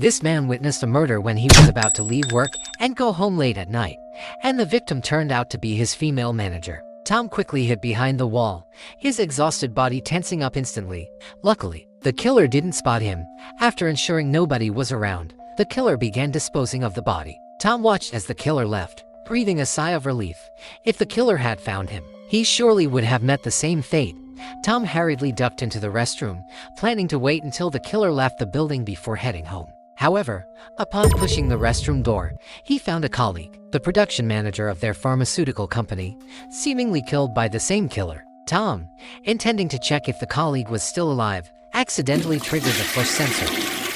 This man witnessed a murder when he was about to leave work and go home late at night, and the victim turned out to be his female manager. Tom quickly hid behind the wall, his exhausted body tensing up instantly. Luckily, the killer didn't spot him. After ensuring nobody was around, the killer began disposing of the body. Tom watched as the killer left, breathing a sigh of relief. If the killer had found him, he surely would have met the same fate. Tom hurriedly ducked into the restroom, planning to wait until the killer left the building before heading home. However, upon pushing the restroom door, he found a colleague, the production manager of their pharmaceutical company, seemingly killed by the same killer. Tom, intending to check if the colleague was still alive, accidentally triggered the flush sensor.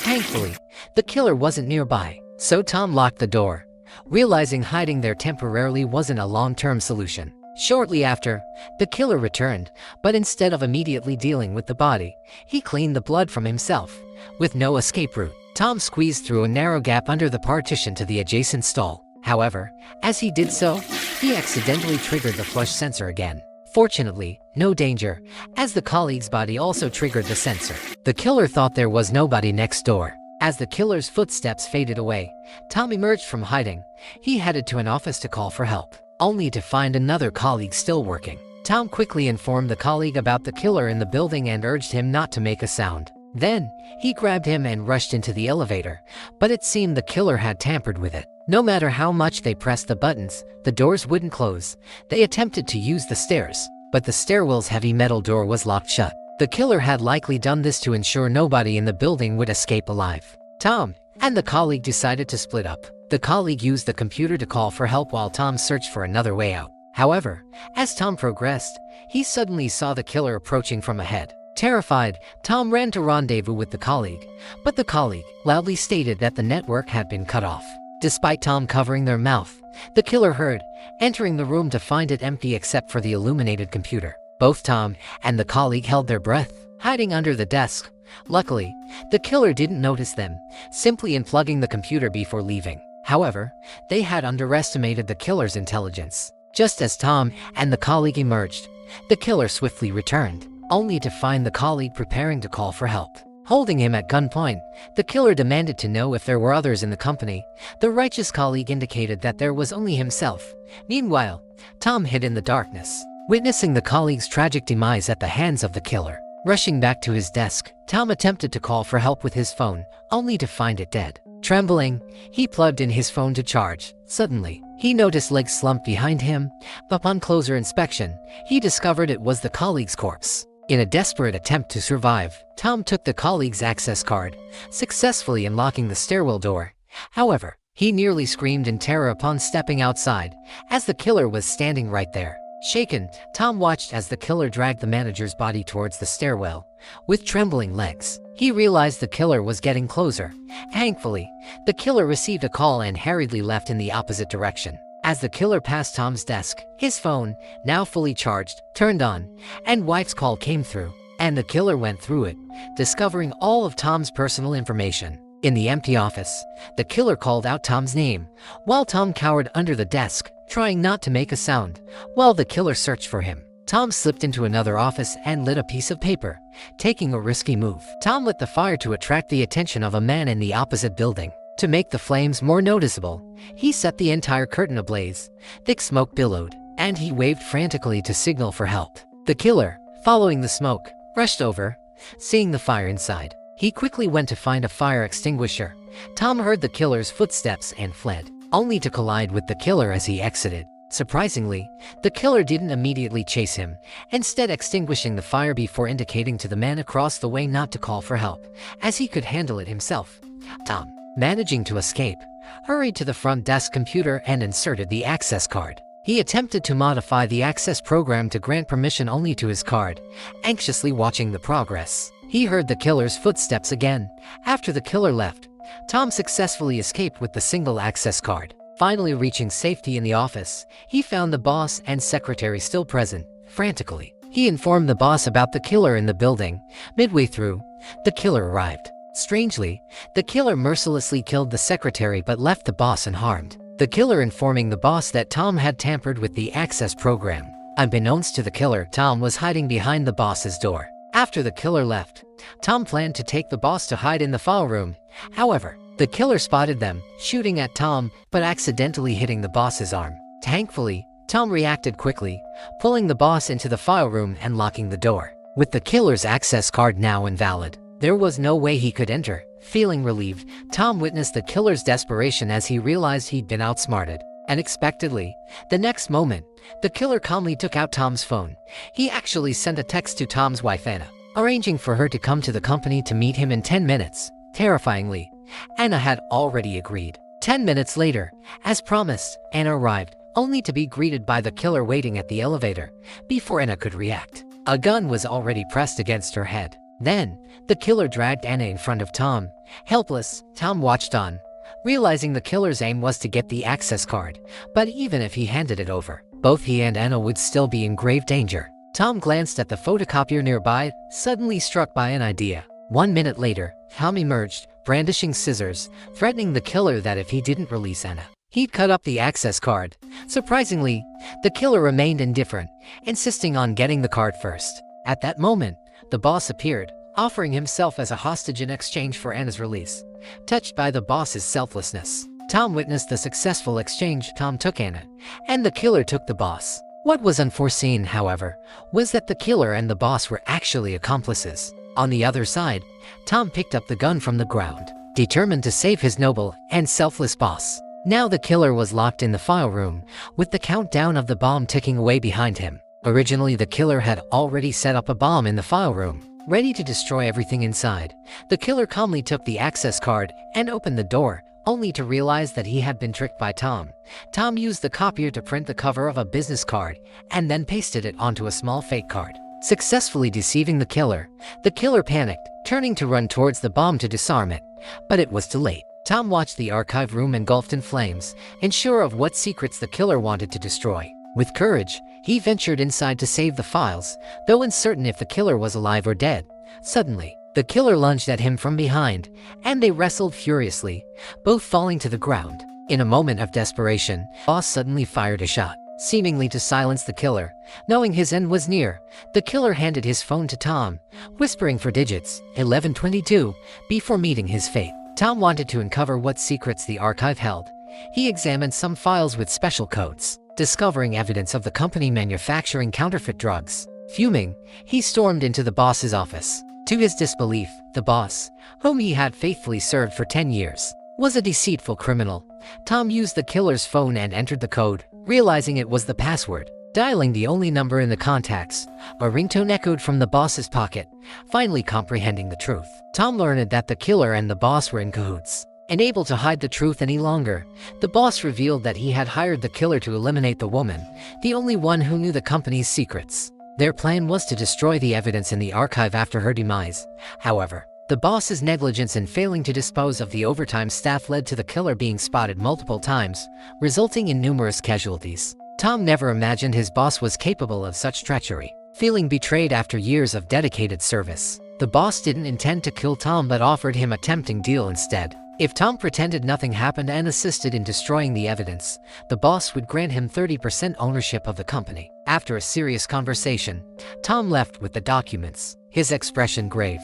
Thankfully, the killer wasn't nearby, so Tom locked the door, realizing hiding there temporarily wasn't a long-term solution. Shortly after, the killer returned, but instead of immediately dealing with the body, he cleaned the blood from himself. With no escape route, Tom squeezed through a narrow gap under the partition to the adjacent stall. However, as he did so, he accidentally triggered the flush sensor again. Fortunately, no danger, as the colleague's body also triggered the sensor. The killer thought there was nobody next door. As the killer's footsteps faded away, Tom emerged from hiding. He headed to an office to call for help, only to find another colleague still working. Tom quickly informed the colleague about the killer in the building and urged him not to make a sound. Then, he grabbed him and rushed into the elevator, but it seemed the killer had tampered with it. No matter how much they pressed the buttons, the doors wouldn't close. They attempted to use the stairs, but the stairwell's heavy metal door was locked shut. The killer had likely done this to ensure nobody in the building would escape alive. Tom and the colleague decided to split up. The colleague used the computer to call for help while Tom searched for another way out. However, as Tom progressed, he suddenly saw the killer approaching from ahead. Terrified, Tom ran to rendezvous with the colleague, but the colleague loudly stated that the network had been cut off. Despite Tom covering their mouth, the killer heard, entering the room to find it empty except for the illuminated computer. Both Tom and the colleague held their breath, hiding under the desk. Luckily, the killer didn't notice them, simply unplugging the computer before leaving. However, they had underestimated the killer's intelligence. Just as Tom and the colleague emerged, the killer swiftly returned, only to find the colleague preparing to call for help. Holding him at gunpoint, the killer demanded to know if there were others in the company. The righteous colleague indicated that there was only himself. Meanwhile, Tom hid in the darkness, witnessing the colleague's tragic demise at the hands of the killer. Rushing back to his desk, Tom attempted to call for help with his phone, only to find it dead. Trembling, he plugged in his phone to charge. Suddenly, he noticed legs slumped behind him. Upon closer inspection, he discovered it was the colleague's corpse. In a desperate attempt to survive, Tom took the colleague's access card, successfully unlocking the stairwell door. However, he nearly screamed in terror upon stepping outside, as the killer was standing right there. Shaken, Tom watched as the killer dragged the manager's body towards the stairwell. With trembling legs, he realized the killer was getting closer. Thankfully, the killer received a call and hurriedly left in the opposite direction. As the killer passed Tom's desk, his phone, now fully charged, turned on, and wife's call came through, and the killer went through it, discovering all of Tom's personal information. In the empty office, the killer called out Tom's name, while Tom cowered under the desk, trying not to make a sound. While the killer searched for him, Tom slipped into another office and lit a piece of paper, taking a risky move. Tom lit the fire to attract the attention of a man in the opposite building. To make the flames more noticeable, he set the entire curtain ablaze. Thick smoke billowed, and he waved frantically to signal for help. The killer, following the smoke, rushed over. Seeing the fire inside, he quickly went to find a fire extinguisher. Tom heard the killer's footsteps and fled, only to collide with the killer as he exited. Surprisingly, the killer didn't immediately chase him, instead extinguishing the fire before indicating to the man across the way not to call for help, as he could handle it himself. Tom, managing to escape, hurried to the front desk computer and inserted the access card. He attempted to modify the access program to grant permission only to his card, anxiously watching the progress. He heard the killer's footsteps again. After the killer left, Tom successfully escaped with the single access card. Finally reaching safety in the office, he found the boss and secretary still present. Frantically, he informed the boss about the killer in the building. Midway through, the killer arrived. Strangely, the killer mercilessly killed the secretary but left the boss unharmed. The killer informing the boss that Tom had tampered with the access program. Unbeknownst to the killer, Tom was hiding behind the boss's door. After the killer left, Tom planned to take the boss to hide in the file room. However, The killer spotted them, shooting at Tom, but accidentally hitting the boss's arm. Thankfully, Tom reacted quickly, pulling the boss into the file room and locking the door. With the killer's access card now invalid, there was no way he could enter. Feeling relieved, Tom witnessed the killer's desperation as he realized he'd been outsmarted. Unexpectedly, the next moment, the killer calmly took out Tom's phone. He actually sent a text to Tom's wife Anna, arranging for her to come to the company to meet him in 10 minutes. Terrifyingly, Anna had already agreed. 10 minutes later, as promised, Anna arrived, only to be greeted by the killer waiting at the elevator. Before Anna could react, a gun was already pressed against her head. Then, the killer dragged Anna in front of Tom. Helpless, Tom watched on, realizing the killer's aim was to get the access card. But even if he handed it over, both he and Anna would still be in grave danger. Tom glanced at the photocopier nearby, suddenly struck by an idea. 1 minute later, Tom emerged, brandishing scissors, threatening the killer that if he didn't release Anna, he'd cut up the access card. Surprisingly, the killer remained indifferent, insisting on getting the card first. At that moment, the boss appeared, offering himself as a hostage in exchange for Anna's release. Touched by the boss's selflessness, Tom witnessed the successful exchange. Tom took Anna, and the killer took the boss. What was unforeseen, however, was that the killer and the boss were actually accomplices. On the other side, Tom picked up the gun from the ground, determined to save his noble and selfless boss. Now the killer was locked in the file room, with the countdown of the bomb ticking away behind him. Originally, the killer had already set up a bomb in the file room, ready to destroy everything inside. The killer calmly took the access card and opened the door, only to realize that he had been tricked by Tom. Tom used the copier to print the cover of a business card and then pasted it onto a small fake card, successfully deceiving the killer. The killer panicked, turning to run towards the bomb to disarm it, but it was too late. Tom watched the archive room engulfed in flames, unsure of what secrets the killer wanted to destroy. With courage, he ventured inside to save the files, though uncertain if the killer was alive or dead. Suddenly, the killer lunged at him from behind, and they wrestled furiously, both falling to the ground. In a moment of desperation, the boss suddenly fired a shot, seemingly to silence the killer. Knowing his end was near, the killer handed his phone to Tom, whispering for digits 1122 before meeting his fate. Tom wanted to uncover what secrets the archive held. He examined some files with special codes, discovering evidence of the company manufacturing counterfeit drugs. Fuming, he stormed into the boss's office. To his disbelief, the boss, whom he had faithfully served for 10 years, was a deceitful criminal. Tom used the killer's phone and entered the code, realizing it was the password. Dialing the only number in the contacts, a ringtone echoed from the boss's pocket. Finally comprehending the truth, Tom learned that the killer and the boss were in cahoots. Unable to hide the truth any longer, the boss revealed that he had hired the killer to eliminate the woman, the only one who knew the company's secrets. Their plan was to destroy the evidence in the archive after her demise. However, the boss's negligence in failing to dispose of the overtime staff led to the killer being spotted multiple times, resulting in numerous casualties. Tom never imagined his boss was capable of such treachery. Feeling betrayed after years of dedicated service, the boss didn't intend to kill Tom but offered him a tempting deal instead. If Tom pretended nothing happened and assisted in destroying the evidence, the boss would grant him 30% ownership of the company. After a serious conversation, Tom left with the documents, his expression grave.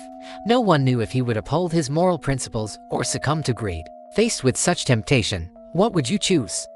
No one knew if he would uphold his moral principles or succumb to greed. Faced with such temptation, what would you choose?